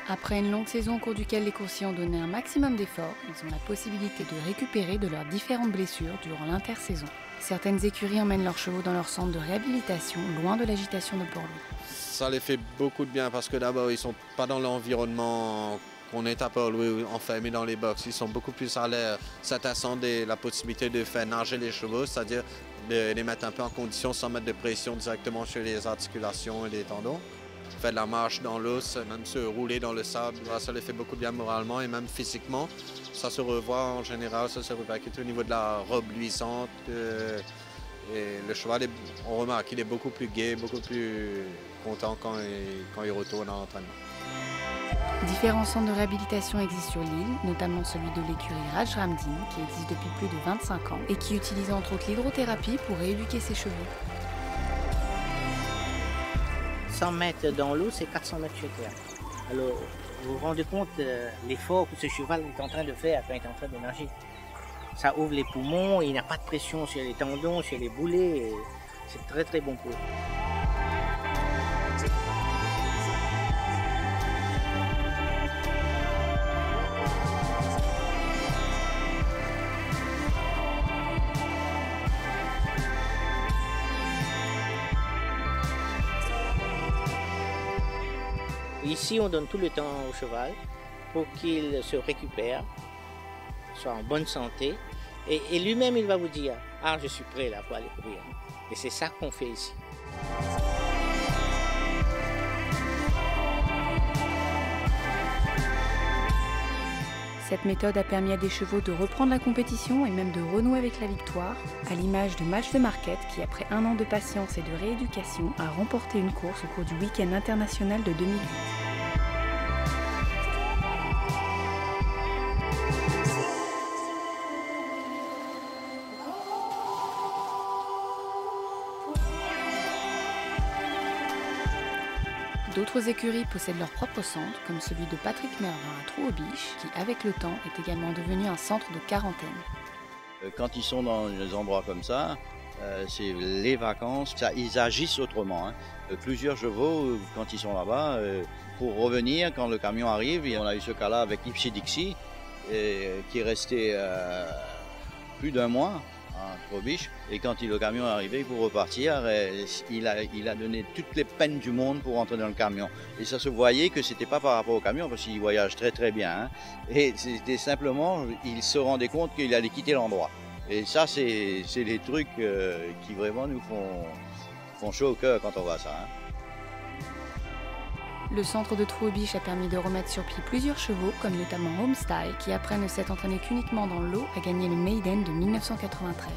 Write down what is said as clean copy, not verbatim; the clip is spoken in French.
Après une longue saison au cours duquel les coursiers ont donné un maximum d'efforts, ils ont la possibilité de récupérer de leurs différentes blessures durant l'intersaison. Certaines écuries emmènent leurs chevaux dans leur centre de réhabilitation, loin de l'agitation de Port-Louis. Ça les fait beaucoup de bien parce que d'abord, ils ne sont pas dans l'environnement qu'on est à Port-Louis enfermés dans les box. Ils sont beaucoup plus à l'air. Certains ont la possibilité de faire nager les chevaux, c'est-à-dire de les mettre un peu en condition sans mettre de pression directement sur les articulations et les tendons. Faire de la marche dans l'os, même se rouler dans le sable, ça les fait beaucoup de bien moralement et même physiquement. Ça se revoit en général, ça se répercute au niveau de la robe luisante. Et le cheval, on remarque qu'il est beaucoup plus gai, beaucoup plus content quand il retourne en entraînement. Différents centres de réhabilitation existent sur l'île, notamment celui de l'écurie Raj Ramdin, qui existe depuis plus de 25 ans et qui utilise entre autres l'hydrothérapie pour rééduquer ses chevaux. 100 mètres dans l'eau, c'est 400 mètres sur terre. Alors, vous vous rendez compte de l'effort que ce cheval est en train de faire quand il est en train de nager. Ça ouvre les poumons, il n'a pas de pression sur les tendons, sur les boulets. C'est très très bon pour eux. Ici, on donne tout le temps au cheval pour qu'il se récupère, soit en bonne santé. Et lui-même, il va vous dire « Ah, je suis prêt là pour aller courir ». Et c'est ça qu'on fait ici. Cette méthode a permis à des chevaux de reprendre la compétition et même de renouer avec la victoire, à l'image de Match de Marquette qui, après un an de patience et de rééducation, a remporté une course au cours du week-end international de 2008. D'autres écuries possèdent leur propre centre, comme celui de Patrick Mervin à Trou-aux-Biches, qui, avec le temps, est également devenu un centre de quarantaine. Quand ils sont dans des endroits comme ça, c'est les vacances, ils agissent autrement. Plusieurs chevaux, quand ils sont là-bas, pour revenir, quand le camion arrive, et on a eu ce cas-là avec Ipsy Dixie, qui est resté plus d'un mois à Trou-aux-Biches, et quand le camion est arrivé pour repartir, il a donné toutes les peines du monde pour rentrer dans le camion. Et ça se voyait que c'était pas par rapport au camion, parce qu'il voyage très très bien. Et c'était simplement, il se rendait compte qu'il allait quitter l'endroit. Et ça, c'est des trucs qui vraiment nous font chaud au cœur quand on voit ça. Le centre de Trou-aux-Biches a permis de remettre sur pied plusieurs chevaux, comme notamment Homestyle, qui après ne s'être entraîné qu'uniquement dans l'eau, a gagné le Maiden de 1993.